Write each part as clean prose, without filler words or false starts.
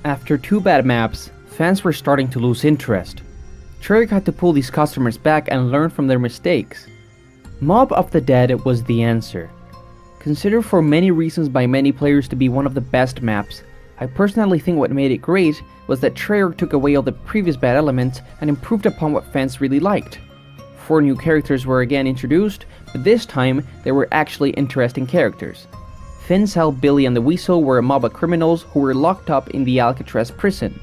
After 2 bad maps, fans were starting to lose interest. Treyarch had to pull these customers back and learn from their mistakes. Mob of the Dead was the answer. Considered for many reasons by many players to be one of the best maps, I personally think what made it great was that Treyarch took away all the previous bad elements and improved upon what fans really liked. 4 new characters were again introduced, but this time they were actually interesting characters. Finn, Sal, Billy and the Weasel were a mob of criminals who were locked up in the Alcatraz prison.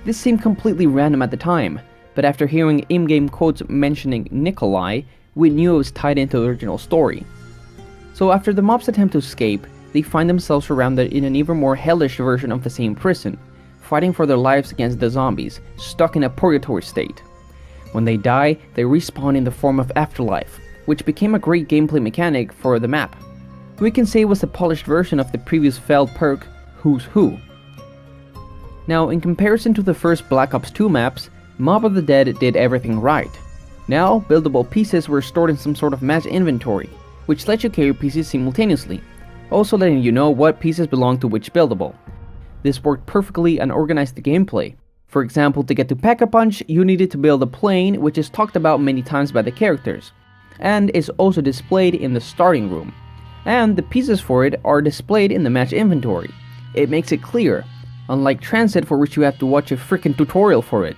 This seemed completely random at the time, but after hearing in-game quotes mentioning Nikolai, we knew it was tied into the original story. So after the mob's attempt to escape, they find themselves surrounded in an even more hellish version of the same prison, fighting for their lives against the zombies, stuck in a purgatory state. When they die, they respawn in the form of Afterlife, which became a great gameplay mechanic for the map. We can say it was a polished version of the previous failed perk, Who's Who. Now, in comparison to the first Black Ops 2 maps, Mob of the Dead did everything right. Now, buildable pieces were stored in some sort of mass inventory, which lets you carry pieces simultaneously, also letting you know what pieces belong to which buildable. This worked perfectly and organized the gameplay. For example, to get to Pack-a-Punch, you needed to build a plane, which is talked about many times by the characters, and is also displayed in the starting room. And the pieces for it are displayed in the match inventory. It makes it clear, unlike Transit for which you have to watch a freaking tutorial for it.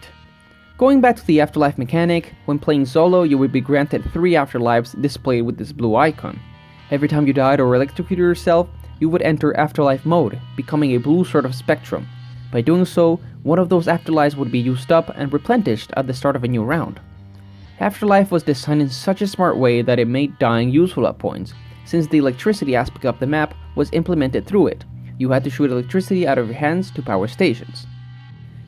Going back to the Afterlife mechanic, when playing solo you would be granted 3 Afterlives displayed with this blue icon. Every time you died or electrocuted yourself, you would enter Afterlife mode, becoming a blue sort of spectrum. By doing so, one of those Afterlives would be used up and replenished at the start of a new round. Afterlife was designed in such a smart way that it made dying useful at points, since the electricity aspect of the map was implemented through it. You had to shoot electricity out of your hands to power stations.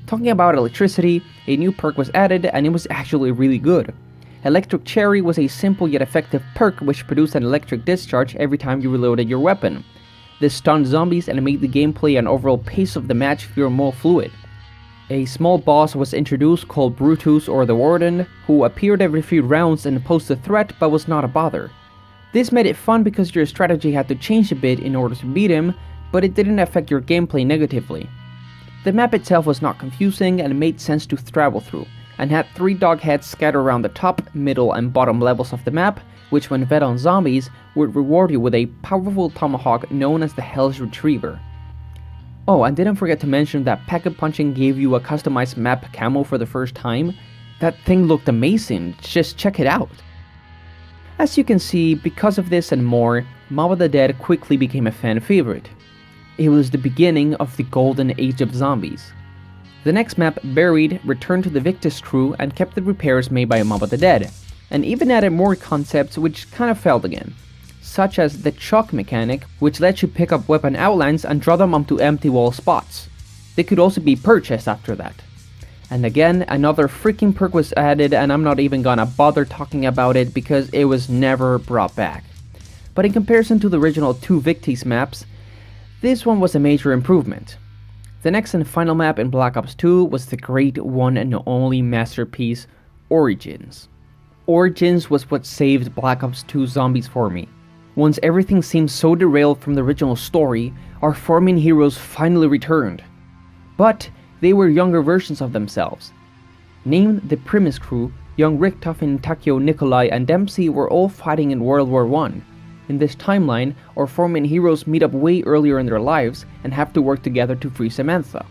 Talking about electricity, a new perk was added and it was actually really good. Electric Cherry was a simple yet effective perk which produced an electric discharge every time you reloaded your weapon. This stunned zombies and made the gameplay and overall pace of the match feel more fluid. A small boss was introduced called Brutus or the Warden, who appeared every few rounds and posed a threat but was not a bother. This made it fun because your strategy had to change a bit in order to beat him, but it didn't affect your gameplay negatively. The map itself was not confusing and made sense to travel through, and had 3 dog heads scattered around the top, middle and bottom levels of the map, which when fed on zombies, would reward you with a powerful tomahawk known as the Hell's Retriever. Oh, and didn't forget to mention that Pack-a-Punching gave you a customized map camo for the first time. That thing looked amazing, just check it out. As you can see, because of this and more, Mob of the Dead quickly became a fan favorite. It was the beginning of the golden age of zombies. The next map, Buried, returned to the Victus crew and kept the repairs made by Mob of the Dead, and even added more concepts which kind of failed again, such as the chalk mechanic, which lets you pick up weapon outlines and draw them onto empty wall spots. They could also be purchased after that. And again, another freaking perk was added and I'm not even gonna bother talking about it because it was never brought back. But in comparison to the original 2 Victis maps, this one was a major improvement. The next and final map in Black Ops 2 was the great one and only masterpiece, Origins. Origins was what saved Black Ops 2 zombies for me. Once everything seemed so derailed from the original story, our 4 main heroes finally returned. But they were younger versions of themselves. Named the Primus crew, young Rick Tuffin, Takio, Nikolai and Dempsey were all fighting in World War I. In this timeline, our 4 main heroes meet up way earlier in their lives and have to work together to free Samantha.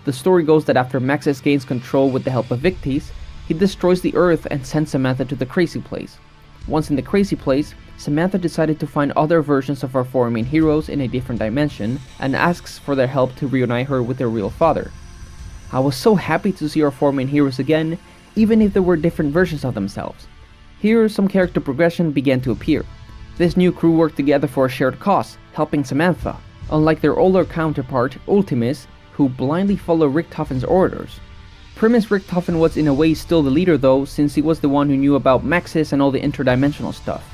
The story goes that after Maxis gains control with the help of Victis, he destroys the Earth and sends Samantha to the Crazy Place. Once in the Crazy Place, Samantha decided to find other versions of our 4 main heroes in a different dimension and asks for their help to reunite her with their real father. I was so happy to see our 4 main heroes again, even if there were different versions of themselves. Here, some character progression began to appear. This new crew worked together for a shared cause, helping Samantha, unlike their older counterpart, Ultimus, who blindly followed Rick Tuffin's orders. Primus Rick Tuffin was in a way still the leader though, since he was the one who knew about Maxis and all the interdimensional stuff.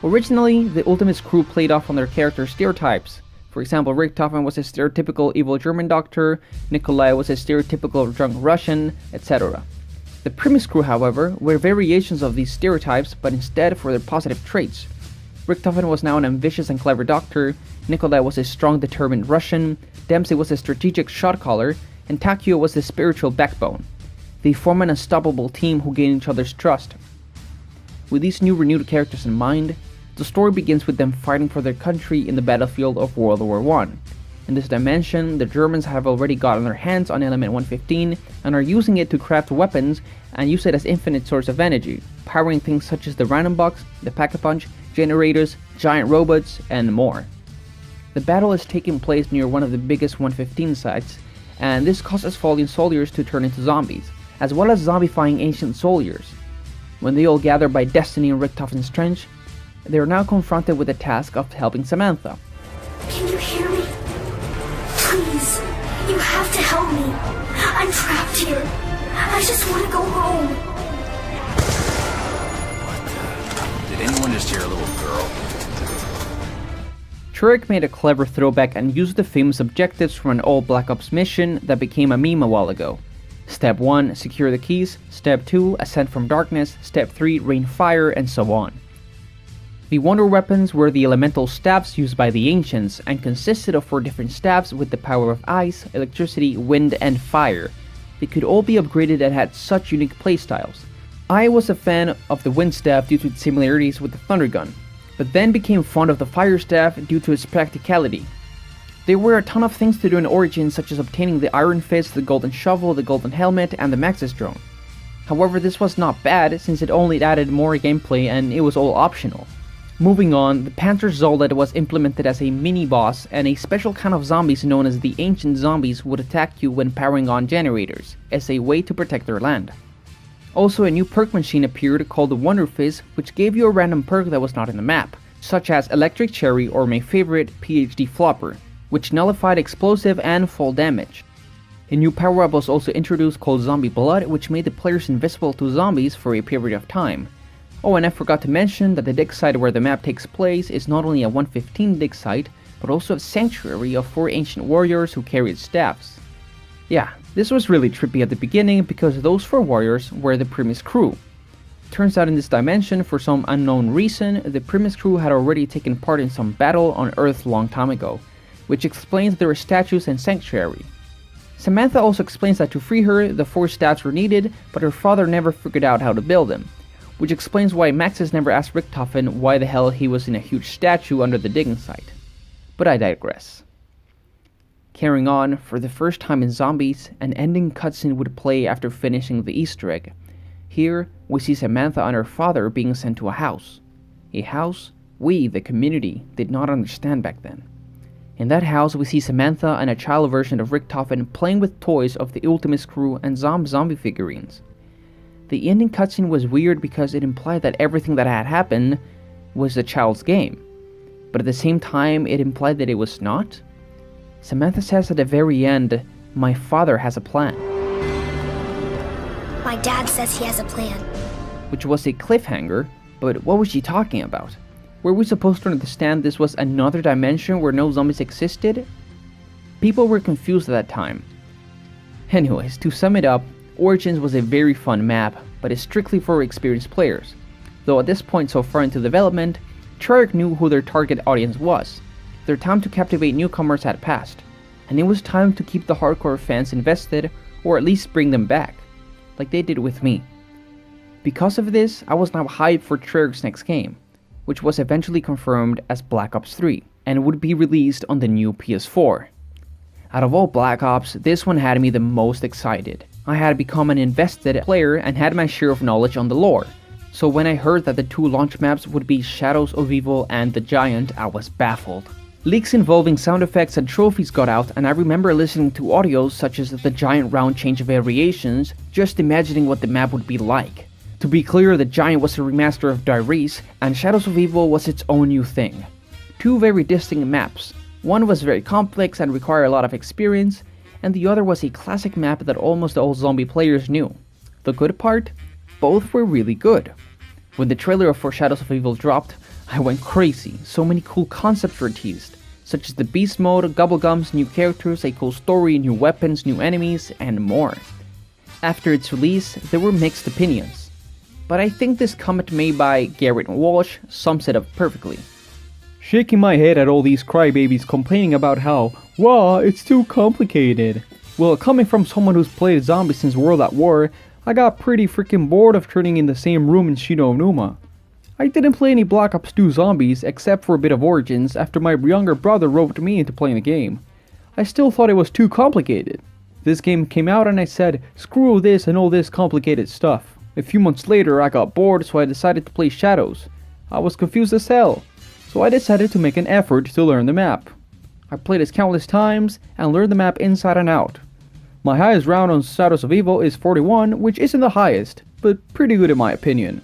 Originally, the Ultimus crew played off on their character stereotypes. For example, Rick Tuffin was a stereotypical evil German doctor, Nikolai was a stereotypical drunk Russian, etc. The Primus crew, however, were variations of these stereotypes, but instead for their positive traits. Richtofen was now an ambitious and clever doctor, Nikolai was a strong, determined Russian, Dempsey was a strategic shot-caller, and Takeo was the spiritual backbone. They form an unstoppable team who gain each other's trust. With these new renewed characters in mind, the story begins with them fighting for their country in the battlefield of World War I. In this dimension, the Germans have already gotten their hands on Element 115 and are using it to craft weapons and use it as infinite source of energy, powering things such as the Random Box, the Pack-a-Punch, generators, giant robots, and more. The battle is taking place near one of the biggest 115 sites, and this causes fallen soldiers to turn into zombies, as well as zombifying ancient soldiers. When they all gather by destiny in Richtofen's trench, they are now confronted with the task of helping Samantha. Can you hear me? Please, you have to help me. I'm trapped here. I just want to go home. What the? Did anyone just hear a little girl? Treyarch made a clever throwback and used the famous objectives from an old Black Ops mission that became a meme a while ago. Step 1, secure the keys. Step 2, ascend from darkness. Step 3, rain fire, and so on. The wonder weapons were the elemental staffs used by the ancients and consisted of 4 different staffs with the power of ice, electricity, wind, and fire. They could all be upgraded and had such unique playstyles. I was a fan of the wind staff due to its similarities with the thunder gun, but then became fond of the fire staff due to its practicality. There were a ton of things to do in Origins, such as obtaining the Iron Fist, the Golden Shovel, the Golden Helmet, and the Maxis Drone. However, this was not bad since it only added more gameplay and it was all optional. Moving on, the Panzer Soldat was implemented as a mini-boss, and a special kind of zombies known as the Ancient Zombies would attack you when powering on generators, as a way to protect their land. Also, a new perk machine appeared called the Wonder Fizz, which gave you a random perk that was not in the map, such as Electric Cherry or my favorite, PhD Flopper, which nullified explosive and fall damage. A new power-up was also introduced called Zombie Blood, which made the players invisible to zombies for a period of time. Oh, and I forgot to mention that the dig site where the map takes place is not only a 115 dig site, but also a sanctuary of 4 ancient warriors who carried staffs. Yeah, this was really trippy at the beginning because those 4 warriors were the Primus crew. Turns out in this dimension, for some unknown reason, the Primus crew had already taken part in some battle on Earth long time ago, which explains their statues and sanctuary. Samantha also explains that to free her, the 4 staffs were needed, but her father never figured out how to build them, which explains why Maxis never asked Richtofen why the hell he was in a huge statue under the digging site. But I digress. Carrying on, for the first time in Zombies, an ending cutscene would play after finishing the Easter egg. Here, we see Samantha and her father being sent to a house. A house we, the community, did not understand back then. In that house, we see Samantha and a child version of Richtofen playing with toys of the Ultimus crew and zombie figurines. The ending cutscene was weird because it implied that everything that had happened was the child's game, but at the same time it implied that it was not. Samantha says at the very end, "My father has a plan." My dad says he has a plan. Which was a cliffhanger, but what was she talking about? Were we supposed to understand this was another dimension where no zombies existed? People were confused at that time. Anyways, to sum it up, Origins was a very fun map, but is strictly for experienced players. Though at this point so far into development, Treyarch knew who their target audience was. Their time to captivate newcomers had passed, and it was time to keep the hardcore fans invested, or at least bring them back, like they did with me. Because of this, I was now hyped for Treyarch's next game, which was eventually confirmed as Black Ops 3, and would be released on the new PS4. Out of all Black Ops, this one had me the most excited. I had become an invested player and had my share of knowledge on the lore, so when I heard that the 2 launch maps would be Shadows of Evil and The Giant, I was baffled. Leaks involving sound effects and trophies got out, and I remember listening to audios such as the Giant round change variations, just imagining what the map would be like. To be clear, The Giant was a remaster of Diaries, and Shadows of Evil was its own new thing. 2 very distinct maps. One was very complex and required a lot of experience, and the other was a classic map that almost all zombie players knew. The good part? Both were really good. When the trailer for Shadows of Evil dropped, I went crazy. So many cool concepts were teased, such as the beast mode, Gobblegums, new characters, a cool story, new weapons, new enemies, and more. After its release, there were mixed opinions, but I think this comment made by Garrett Walsh sums it up perfectly. shaking my head at all these crybabies complaining about how, wow, it's too complicated. Well, coming from someone who's played zombies since World at War, I got pretty freaking bored of turning in the same room in Shino Numa. I didn't play any Black Ops 2 zombies except for a bit of Origins after my younger brother roped me into playing the game. I still thought it was too complicated. This game came out and I said, screw this and all this complicated stuff. A few months later I got bored, so I decided to play Shadows. I was confused as hell, so I decided to make an effort to learn the map. I played it countless times and learned the map inside and out. My highest round on Shadows of Evil is 41, which isn't the highest, but pretty good in my opinion.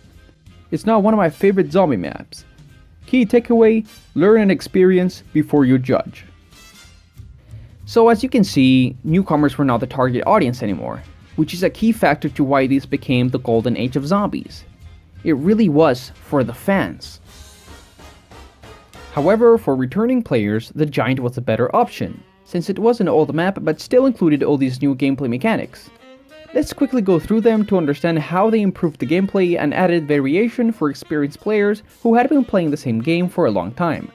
It's now one of my favorite zombie maps. Key takeaway, learn and experience before you judge. So as you can see, newcomers were not the target audience anymore, which is a key factor to why this became the golden age of zombies. It really was for the fans. However, for returning players, the Giant was a better option, since it was an old map but still included all these new gameplay mechanics. Let's quickly go through them to understand how they improved the gameplay and added variation for experienced players who had been playing the same game for a long time.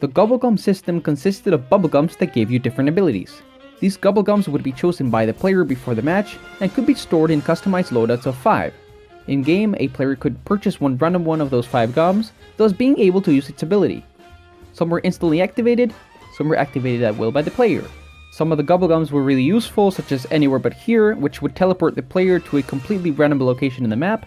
The Bubblegum system consisted of bubblegums that gave you different abilities. These bubblegums would be chosen by the player before the match and could be stored in customized loadouts of 5. In game, a player could purchase one random one of those 5 gums, thus being able to use its ability. Some were instantly activated, some were activated at will by the player. Some of the bubblegums were really useful, such as Anywhere But Here, which would teleport the player to a completely random location in the map.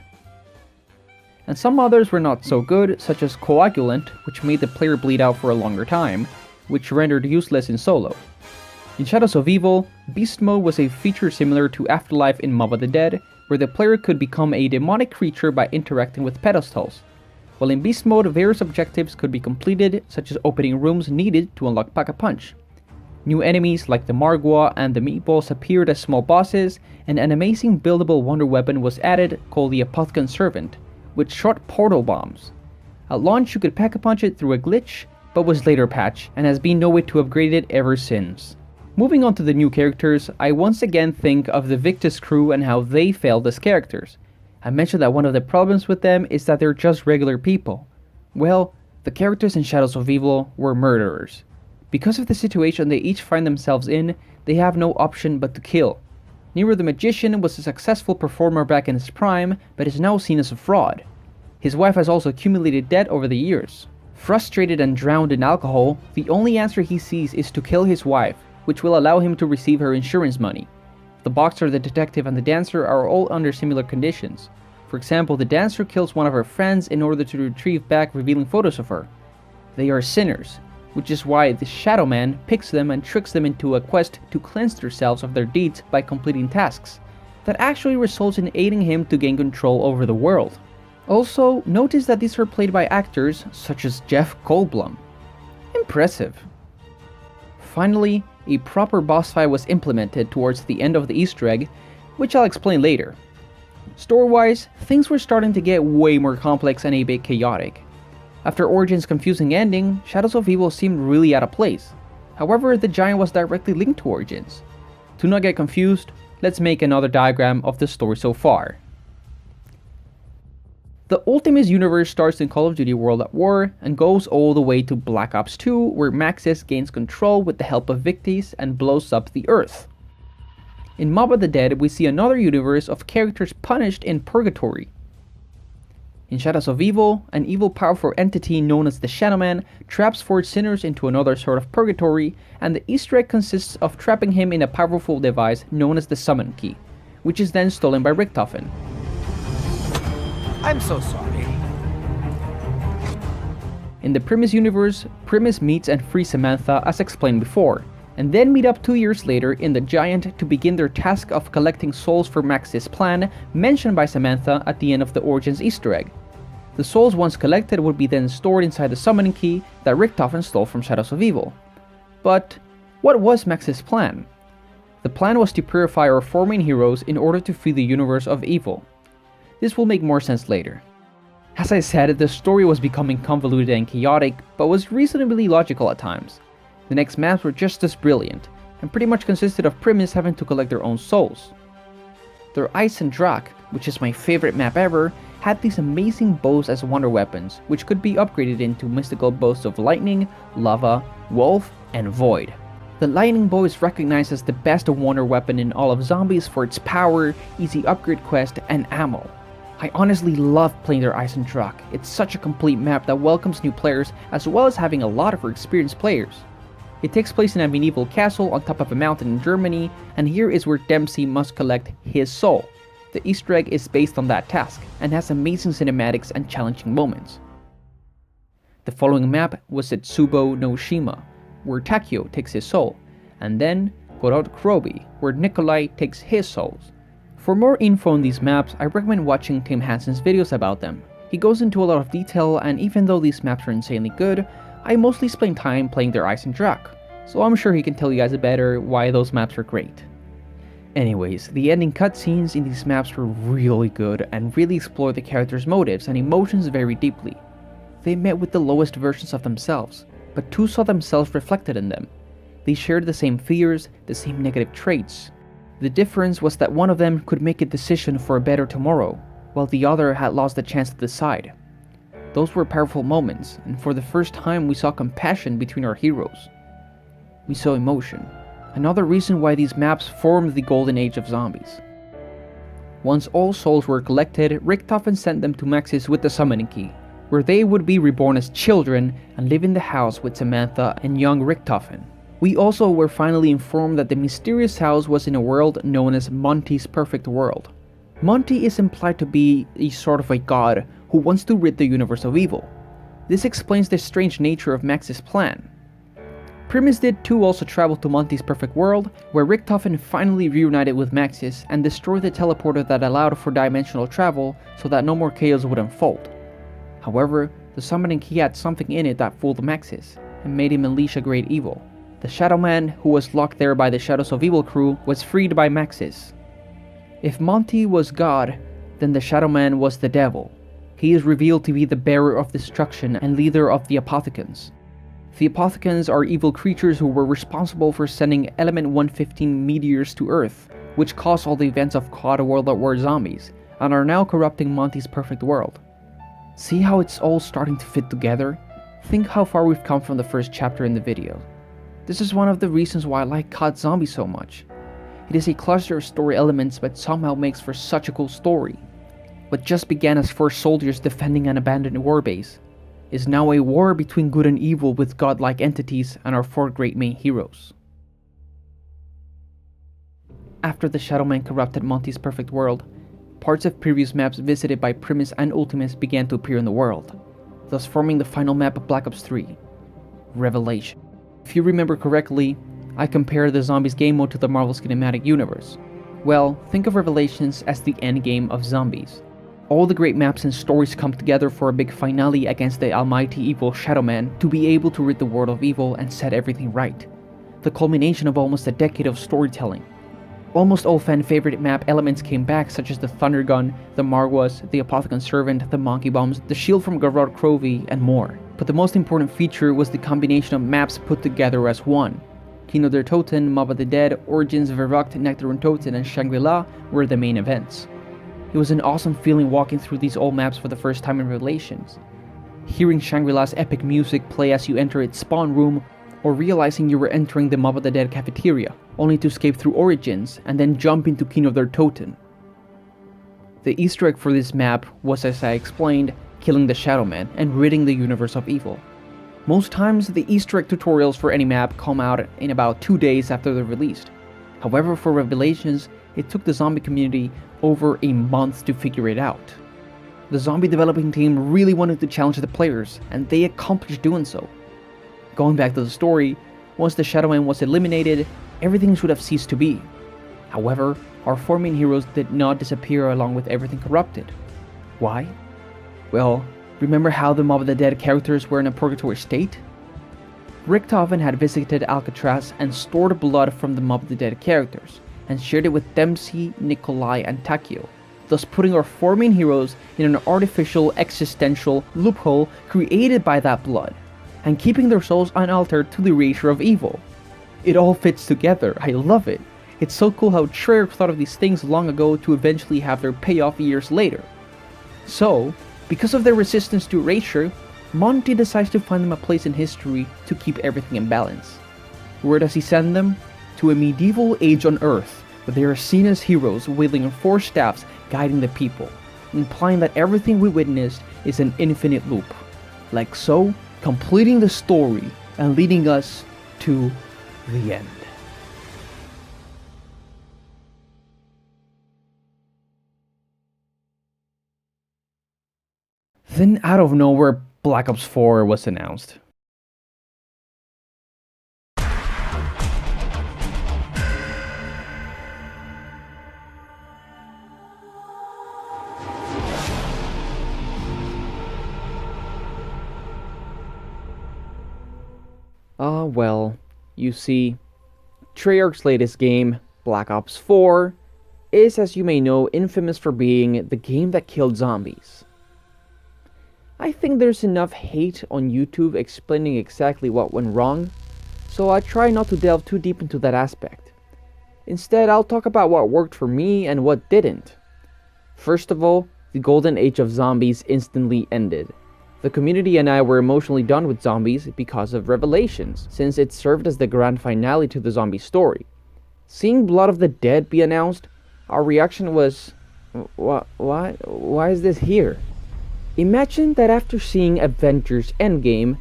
And some others were not so good, such as Coagulant, which made the player bleed out for a longer time, which rendered useless in solo. In Shadows of Evil, Beast Mode was a feature similar to Afterlife in Mob of the Dead, where the player could become a demonic creature by interacting with pedestals. While in Beast Mode, various objectives could be completed, such as opening rooms needed to unlock Pack-a-Punch. New enemies like the Margwa and the Meatballs appeared as small bosses, and an amazing buildable wonder weapon was added called the Apothecon Servant, which shot portal bombs. At launch you could Pack-a-Punch it through a glitch, but was later patched and has been no way to upgrade it ever since. Moving on to the new characters, I once again think of the Victus crew and how they failed as characters. I mentioned that one of the problems with them is that they're just regular people. Well, the characters in Shadows of Evil were murderers. Because of the situation they each find themselves in, they have no option but to kill. Nero the Magician was a successful performer back in his prime, but is now seen as a fraud. His wife has also accumulated debt over the years. Frustrated and drowned in alcohol, the only answer he sees is to kill his wife, which will allow him to receive her insurance money. The boxer, the detective, and the dancer are all under similar conditions. For example, the dancer kills one of her friends in order to retrieve back revealing photos of her. They are sinners, which is why the Shadow Man picks them and tricks them into a quest to cleanse themselves of their deeds by completing tasks, that actually results in aiding him to gain control over the world. Also, notice that these are played by actors such as Jeff Goldblum. Impressive. Finally, a proper boss fight was implemented towards the end of the Easter egg, which I'll explain later. Story-wise, things were starting to get way more complex and a bit chaotic. After Origin's confusing ending, Shadows of Evil seemed really out of place. However, the Giant was directly linked to Origins. To not get confused, let's make another diagram of the story so far. The Ultimate universe starts in Call of Duty World at War and goes all the way to Black Ops 2, where Maxis gains control with the help of Victis and blows up the Earth. In Mob of the Dead, we see another universe of characters punished in Purgatory. In Shadows of Evil, an evil powerful entity known as the Shadow Man traps 4 sinners into another sort of purgatory, and the Easter egg consists of trapping him in a powerful device known as the Summon Key, which is then stolen by Richtofen. I'm so sorry. In the Primus universe, Primus meets and frees Samantha as explained before, and then meet up 2 years later in the Giant to begin their task of collecting souls for Maxis' plan, mentioned by Samantha at the end of the Origins Easter egg. The souls once collected would be then stored inside the summoning key that Richtofen stole from Shadows of Evil. But what was Maxis' plan? The plan was to purify our 4 main heroes in order to free the universe of evil. This will make more sense later. As I said, the story was becoming convoluted and chaotic, but was reasonably logical at times. The next maps were just as brilliant, and pretty much consisted of Primus having to collect their own souls. Their Eisendrache which is my favorite map ever, had these amazing bows as wonder weapons, which could be upgraded into mystical bows of lightning, lava, wolf, and void. The lightning bow is recognized as the best wonder weapon in all of Zombies for its power, easy upgrade quest, and ammo. I honestly love playing their Eisendrache. It's such a complete map that welcomes new players as well as having a lot of experienced players. It takes place in a medieval castle on top of a mountain in Germany, and here is where Dempsey must collect his soul. The Easter egg is based on that task, and has amazing cinematics and challenging moments. The following map was at Tsubo no Shima, where Takio takes his soul, and then Gorod Krovi, where Nikolai takes his souls. For more info on these maps, I recommend watching Tim Hansen's videos about them. He goes into a lot of detail, and even though these maps are insanely good, I mostly spend time playing their Eisendrache, so I'm sure he can tell you guys better why those maps are great. Anyways, the ending cutscenes in these maps were really good and really explore the characters' motives and emotions very deeply. They met with the lowest versions of themselves, but two saw themselves reflected in them. They shared the same fears, the same negative traits. The difference was that one of them could make a decision for a better tomorrow, while the other had lost the chance to decide. Those were powerful moments, and for the first time we saw compassion between our heroes. We saw emotion. Another reason why these maps formed the golden age of Zombies. Once all souls were collected, Richtofen sent them to Maxis with the summoning key, where they would be reborn as children and live in the house with Samantha and young Richtofen. We also were finally informed that the mysterious house was in a world known as Monty's Perfect World. Monty is implied to be a sort of a god who wants to rid the universe of evil. This explains the strange nature of Max's plan. Primus did too also travel to Monty's Perfect World, where Richtofen finally reunited with Maxis and destroyed the teleporter that allowed for dimensional travel so that no more chaos would unfold. However, the summoning key had something in it that fooled Maxis, and made him unleash a great evil. The Shadow Man, who was locked there by the Shadows of Evil crew, was freed by Maxis. If Monty was God, then the Shadow Man was the devil. He is revealed to be the bearer of destruction and leader of the Apothicons. The Apothicons are evil creatures who were responsible for sending Element 115 meteors to Earth, which caused all the events of COD World at War Zombies, and are now corrupting Monty's Perfect World. See how it's all starting to fit together? Think how far we've come from the first chapter in the video. This is one of the reasons why I like COD Zombies so much. It is a cluster of story elements but somehow makes for such a cool story. What just began as 4 soldiers defending an abandoned warbase is now a war between good and evil with godlike entities and our 4 great main heroes. After the Shadow Man corrupted Monty's Perfect World, parts of previous maps visited by Primus and Ultimus began to appear in the world, thus forming the final map of Black Ops 3, Revelation. If you remember correctly, I compared the Zombies game mode to the Marvel Cinematic Universe. Well, think of Revelations as the endgame of Zombies. All the great maps and stories come together for a big finale against the almighty evil Shadow Man to be able to rid the world of evil and set everything right. The culmination of almost a decade of storytelling. Almost all fan favorite map elements came back, such as the Thunder Gun, the Marwas, the Apothicon Servant, the Monkey Bombs, the shield from Gorod Krovi, and more. But the most important feature was the combination of maps put together as one. Kino der Toten, Mob of the Dead, Origins, Verrucht, Nectar and Toten, and Shangri-La were the main events. It was an awesome feeling walking through these old maps for the first time in Revelations. Hearing Shangri-La's epic music play as you enter its spawn room, or realizing you were entering the Mob of the Dead cafeteria, only to escape through Origins and then jump into Kino der Toten. The Easter egg for this map was, as I explained, killing the Shadow Man and ridding the universe of evil. Most times, the Easter egg tutorials for any map come out in about 2 days after they're released. However, for Revelations, it took the zombie community over a month to figure it out. The zombie developing team really wanted to challenge the players, and they accomplished doing so. Going back to the story, once the Shadow Man was eliminated, everything should have ceased to be. However, our 4 main heroes did not disappear along with everything corrupted. Why? Well, remember how the Mob of the Dead characters were in a purgatory state? Richtofen had visited Alcatraz and stored blood from the Mob of the Dead characters, and shared it with Dempsey, Nikolai, and Takio, thus putting our 4 main heroes in an artificial existential loophole created by that blood, and keeping their souls unaltered to the erasure of evil. It all fits together, I love it. It's so cool how Treyarch thought of these things long ago to eventually have their payoff years later. So, because of their resistance to erasure, Monty decides to find them a place in history to keep everything in balance. Where does he send them? To a medieval age on Earth, where they are seen as heroes wielding 4 staffs guiding the people, implying that everything we witnessed is an infinite loop. Like so, completing the story and leading us to the end. Then out of nowhere, Black Ops 4 was announced. Well, you see, Treyarch's latest game, Black Ops 4, is, as you may know, infamous for being the game that killed zombies. I think there's enough hate on YouTube explaining exactly what went wrong, so I try not to delve too deep into that aspect. Instead, I'll talk about what worked for me and what didn't. First of all, the golden age of zombies instantly ended. The community and I were emotionally done with zombies because of Revelations, since it served as the grand finale to the zombie story. Seeing Blood of the Dead be announced, our reaction was, why is this here? Imagine that after seeing Avengers Endgame,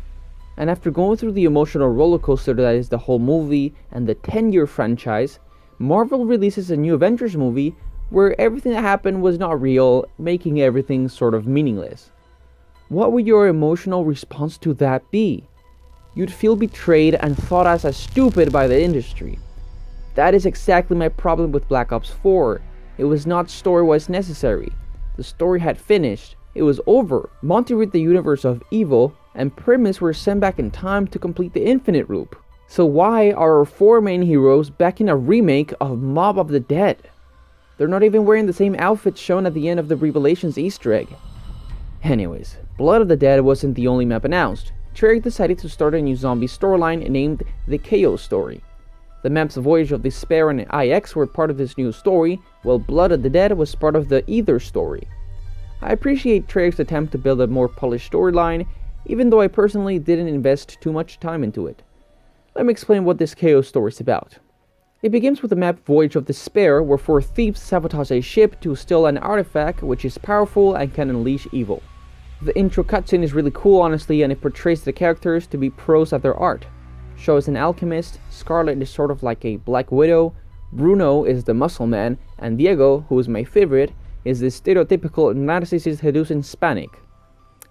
and after going through the emotional rollercoaster that is the whole movie and the 10-year franchise, Marvel releases a new Avengers movie where everything that happened was not real, making everything sort of meaningless. What would your emotional response to that be? You'd feel betrayed and thought as stupid by the industry. That is exactly my problem with Black Ops 4. It was not story-wise necessary. The story had finished. It was over. Monty rid the universe of evil, and Primus were sent back in time to complete the infinite loop. So why are our 4 main heroes back in a remake of Mob of the Dead? They're not even wearing the same outfits shown at the end of the Revelations Easter egg. Anyways, Blood of the Dead wasn't the only map announced. Treyarch decided to start a new zombie storyline named the Chaos Story. The maps Voyage of Despair and IX were part of this new story, while Blood of the Dead was part of the Aether story. I appreciate Treyarch's attempt to build a more polished storyline, even though I personally didn't invest too much time into it. Let me explain what this Chaos Story is about. It begins with the map Voyage of Despair, where 4 thieves sabotage a ship to steal an artifact which is powerful and can unleash evil. The intro cutscene is really cool honestly, and it portrays the characters to be pros at their art. Shaw is an alchemist, Scarlet is sort of like a Black Widow, Bruno is the muscle man, and Diego, who is my favorite, is the stereotypical narcissist seducing Hispanic.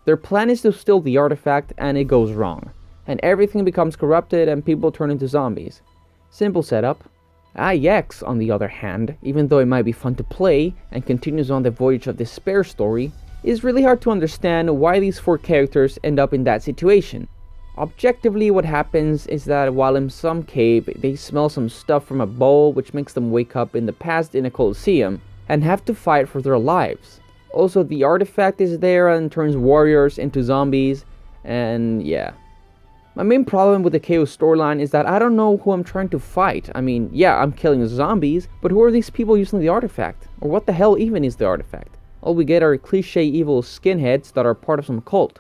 Their plan is to steal the artifact and it goes wrong, and everything becomes corrupted and people turn into zombies. Simple setup. IX, on the other hand, even though it might be fun to play and continues on the Voyage of Despair story, is really hard to understand why these 4 characters end up in that situation. Objectively, what happens is that while in some cave, they smell some stuff from a bowl which makes them wake up in the past in a coliseum and have to fight for their lives. Also, the artifact is there and turns warriors into zombies, and yeah. My main problem with the Chaos storyline is that I don't know who I'm trying to fight. I mean, yeah, I'm killing zombies, but who are these people using the artifact? Or what the hell even is the artifact? All we get are cliche evil skinheads that are part of some cult.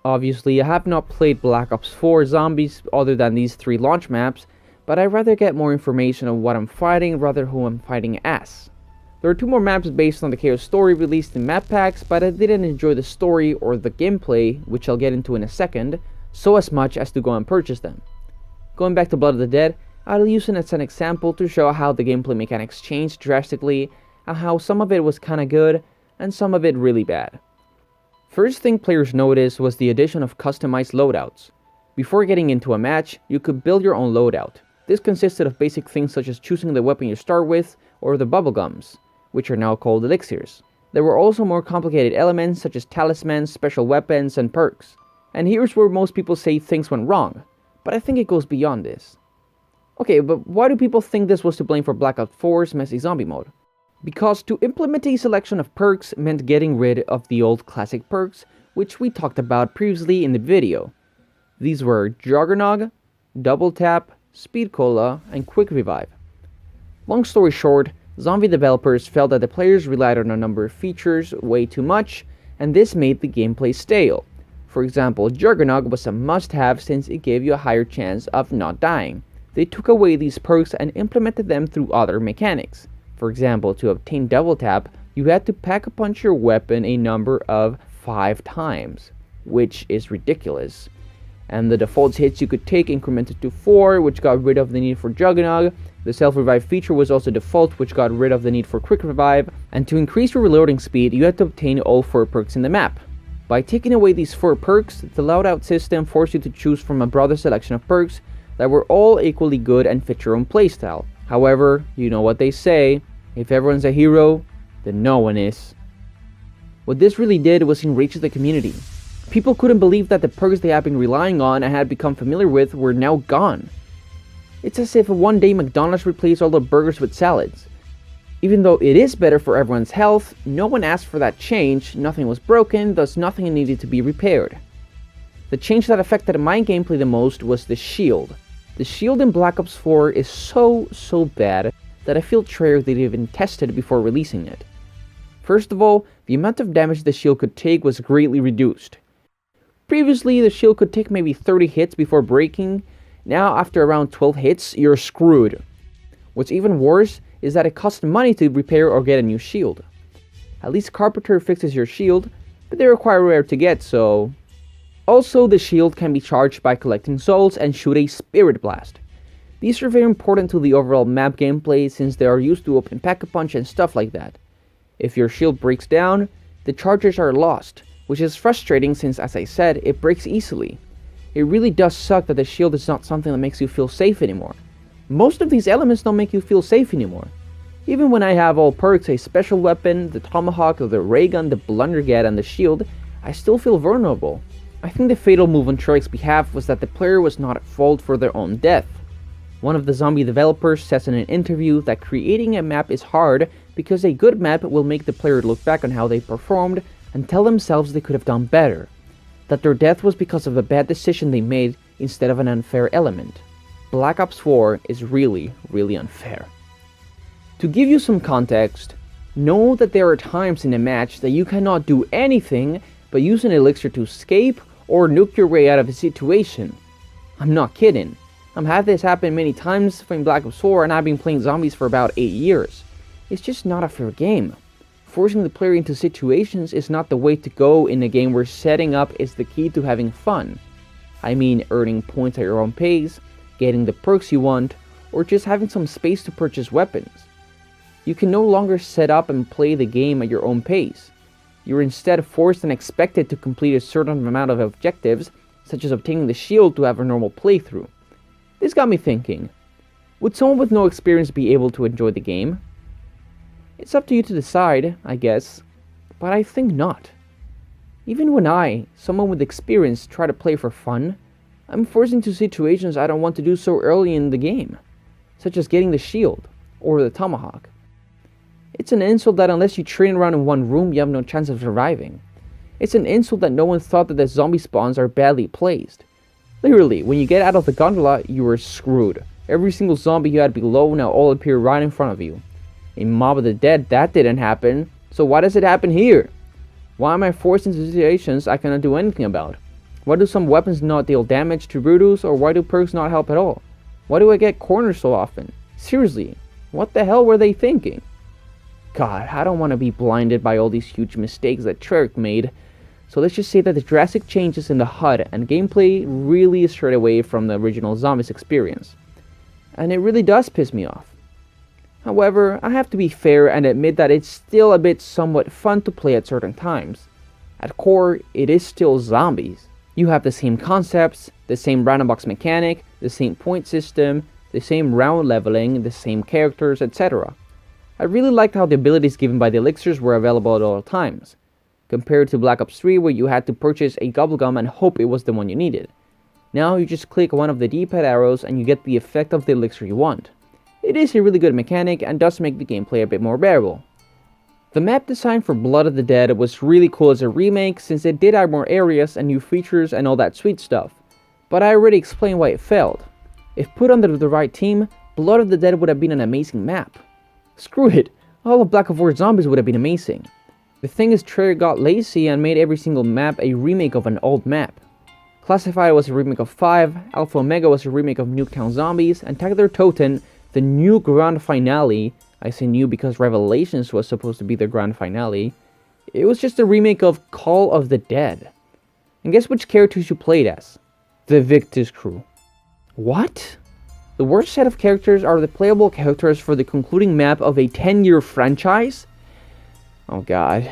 Obviously, I have not played Black Ops 4 Zombies other than these 3 launch maps, but I'd rather get more information on what I'm fighting rather than who I'm fighting as. There are 2 more maps based on the Chaos story released in map packs, but I didn't enjoy the story or the gameplay, which I'll get into in a second, so as much as to go and purchase them. Going back to Blood of the Dead, I'll use it as an example to show how the gameplay mechanics changed drastically, and how some of it was kinda good, and some of it really bad. First thing players noticed was the addition of customized loadouts. Before getting into a match, you could build your own loadout. This consisted of basic things such as choosing the weapon you start with, or the bubblegums, which are now called elixirs. There were also more complicated elements such as talismans, special weapons, and perks. And here's where most people say things went wrong, but I think it goes beyond this. Okay, but why do people think this was to blame for Black Ops 4's messy zombie mode? Because to implement a selection of perks meant getting rid of the old classic perks, which we talked about previously in the video. These were Juggernog, Double Tap, Speed Cola, and Quick Revive. Long story short, zombie developers felt that the players relied on a number of features way too much, and this made the gameplay stale. For example, Juggernog was a must-have since it gave you a higher chance of not dying. They took away these perks and implemented them through other mechanics. For example, to obtain double tap, you had to pack-a-punch your weapon a number of 5 times, which is ridiculous. And the default hits you could take incremented to 4, which got rid of the need for Juggernog. The self-revive feature was also default, which got rid of the need for quick revive. And to increase your reloading speed, you had to obtain all 4 perks in the map. By taking away these 4 perks, the loadout system forced you to choose from a broader selection of perks that were all equally good and fit your own playstyle. However, you know what they say, if everyone's a hero, then no one is. What this really did was enrage the community. People couldn't believe that the perks they had been relying on and had become familiar with were now gone. It's as if one day McDonald's replaced all the burgers with salads. Even though it is better for everyone's health, no one asked for that change, nothing was broken, thus nothing needed to be repaired. The change that affected my gameplay the most was the shield. The shield in Black Ops 4 is so bad that I feel Treyarch didn't even test it before releasing it. First of all, the amount of damage the shield could take was greatly reduced. Previously, the shield could take maybe 30 hits before breaking. Now, after around 12 hits, you're screwed. What's even worse is that it costs money to repair or get a new shield. At least Carpenter fixes your shield, but they require rare to get, so... Also, the shield can be charged by collecting souls and shoot a Spirit Blast. These are very important to the overall map gameplay since they are used to open pack-a-punch and stuff like that. If your shield breaks down, the charges are lost, which is frustrating since, as I said, it breaks easily. It really does suck that the shield is not something that makes you feel safe anymore. Most of these elements don't make you feel safe anymore. Even when I have all perks, a special weapon, the tomahawk, the ray gun, the blundergat, and the shield, I still feel vulnerable. I think the fatal move on Treyarch's behalf was that the player was not at fault for their own death. One of the zombie developers says in an interview that creating a map is hard because a good map will make the player look back on how they performed and tell themselves they could have done better. That their death was because of a bad decision they made instead of an unfair element. Black Ops 4 is really unfair. To give you some context, know that there are times in a match that you cannot do anything but use an elixir to escape or nuke your way out of a situation. I'm not kidding. I've had this happen many times in Black Ops 4 and I've been playing zombies for about 8 years. It's just not a fair game. Forcing the player into situations is not the way to go in a game where setting up is the key to having fun. I mean earning points at your own pace, getting the perks you want, or just having some space to purchase weapons. You can no longer set up and play the game at your own pace. You're instead forced and expected to complete a certain amount of objectives, such as obtaining the shield to have a normal playthrough. This got me thinking, would someone with no experience be able to enjoy the game? It's up to you to decide, I guess, but I think not. Even when I, someone with experience, try to play for fun, I'm forced into situations I don't want to do so early in the game, such as getting the shield, or the tomahawk. It's an insult that unless you train around in one room, you have no chance of surviving. It's an insult that no one thought that the zombie spawns are badly placed. Literally, when you get out of the gondola, you are screwed. Every single zombie you had below now all appear right in front of you. In Mob of the Dead, that didn't happen, so why does it happen here? Why am I forced into situations I cannot do anything about? Why do some weapons not deal damage to Brutus, or why do perks not help at all? Why do I get cornered so often? Seriously, what the hell were they thinking? God, I don't want to be blinded by all these huge mistakes that Treyarch made, so let's just say that the drastic changes in the HUD and gameplay really strayed away from the original Zombies experience. And it really does piss me off. However, I have to be fair and admit that it's still a bit somewhat fun to play at certain times. At core, it is still zombies. You have the same concepts, the same random box mechanic, the same point system, the same round leveling, the same characters, etc. I really liked how the abilities given by the elixirs were available at all times, compared to Black Ops 3 where you had to purchase a gobblegum and hope it was the one you needed. Now you just click one of the D-pad arrows and you get the effect of the elixir you want. It is a really good mechanic and does make the gameplay a bit more bearable. The map design for Blood of the Dead was really cool as a remake since it did add more areas and new features and all that sweet stuff, but I already explained why it failed. If put under the right team, Blood of the Dead would have been an amazing map. Screw it, all of Black Ops 4 Zombies would have been amazing. The thing is, Treyarch got lazy and made every single map a remake of an old map. Classified was a remake of 5, Alpha Omega was a remake of Nuketown Zombies, and Toten, the new grand finale, I say new because Revelations was supposed to be the grand finale, it was just a remake of Call of the Dead. And guess which characters you played as? The Victus crew. What? The worst set of characters are the playable characters for the concluding map of a 10-year franchise? Oh god.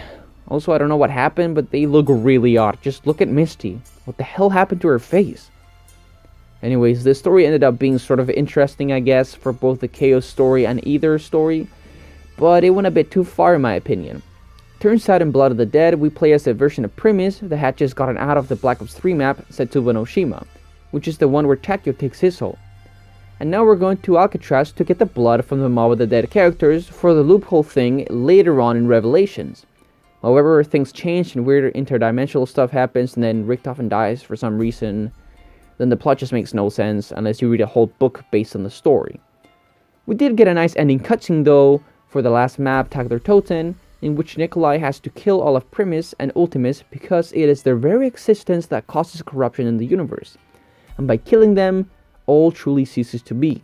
Also, I don't know what happened, but they look really odd. Just look at Misty. What the hell happened to her face? Anyways, the story ended up being sort of interesting, I guess, for both the Chaos story and Aether story, but it went a bit too far in my opinion. Turns out in Blood of the Dead, we play as a version of Primus that had just gotten out of the Black Ops 3 map set to Venoshima, which is the one where Takeo takes his soul. And now we're going to Alcatraz to get the blood from the Mob of the Dead characters for the loophole thing later on in Revelations. However, things change and weird interdimensional stuff happens, and then Richtofen dies for some reason. Then the plot just makes no sense unless you read a whole book based on the story. We did get a nice ending cutscene though for the last map, Toten, in which Nikolai has to kill all of Primus and Ultimus because it is their very existence that causes corruption in the universe. And by killing them, all truly ceases to be.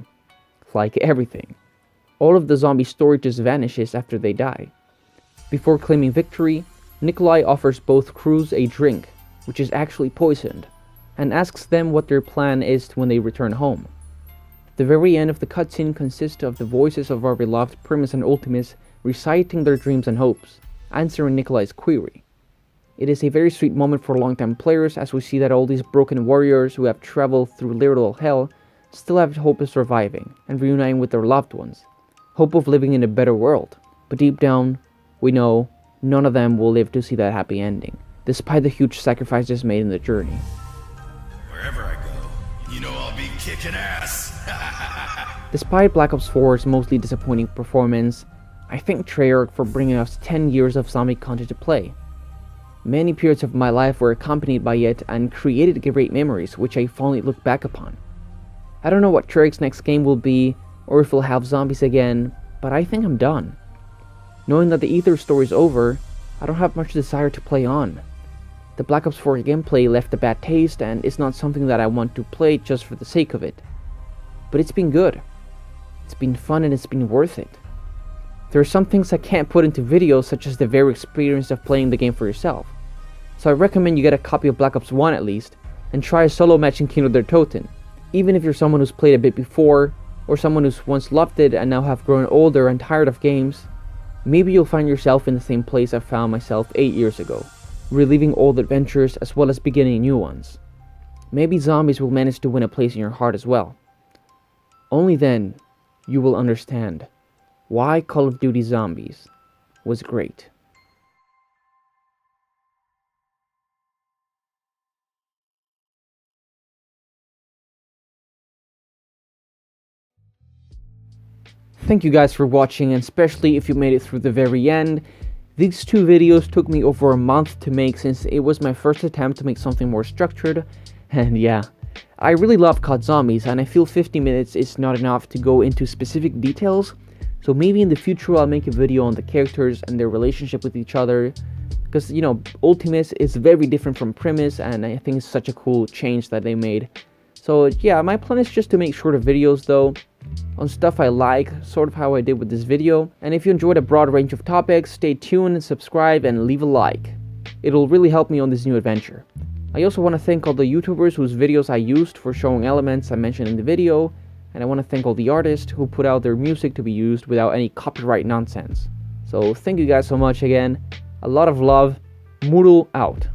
Like everything. All of the zombie story just vanishes after they die. Before claiming victory, Nikolai offers both crews a drink, which is actually poisoned, and asks them what their plan is when they return home. The very end of the cutscene consists of the voices of our beloved Primus and Ultimus reciting their dreams and hopes, answering Nikolai's query. It is a very sweet moment for longtime players as we see that all these broken warriors who have traveled through literal hell still have hope of surviving and reuniting with their loved ones, hope of living in a better world. But deep down, we know none of them will live to see that happy ending, despite the huge sacrifices made in the journey. Wherever I go, you know I'll be kicking ass. Despite Black Ops 4's mostly disappointing performance, I thank Treyarch for bringing us 10 years of zombie content to play. Many periods of my life were accompanied by it and created great memories which I fondly look back upon. I don't know what Treyarch's next game will be or if we'll have zombies again, but I think I'm done. Knowing that the Aether story is over, I don't have much desire to play on. The Black Ops 4 gameplay left a bad taste and is not something that I want to play just for the sake of it. But it's been good. It's been fun and it's been worth it. There are some things I can't put into videos, such as the very experience of playing the game for yourself. So I recommend you get a copy of Black Ops 1 at least, and try a solo match in Kino der Toten. Even if you're someone who's played a bit before, or someone who's once loved it and now have grown older and tired of games, maybe you'll find yourself in the same place I found myself 8 years ago, reliving old adventures as well as beginning new ones. Maybe zombies will manage to win a place in your heart as well. Only then, you will understand why Call of Duty Zombies was great. Thank you guys for watching, and especially if you made it through the very end. These two videos took me over a month to make since it was my first attempt to make something more structured, and yeah, I really love COD Zombies and I feel 50 minutes is not enough to go into specific details, so maybe in the future I'll make a video on the characters and their relationship with each other, because you know, Ultimus is very different from Primus and I think it's such a cool change that they made. So yeah, my plan is just to make shorter videos though, on stuff I like, sort of how I did with this video. And if you enjoyed a broad range of topics, stay tuned, subscribe, and leave a like. It'll really help me on this new adventure. I also want to thank all the YouTubers whose videos I used for showing elements I mentioned in the video, and I want to thank all the artists who put out their music to be used without any copyright nonsense. So thank you guys so much again, a lot of love, Moodl out.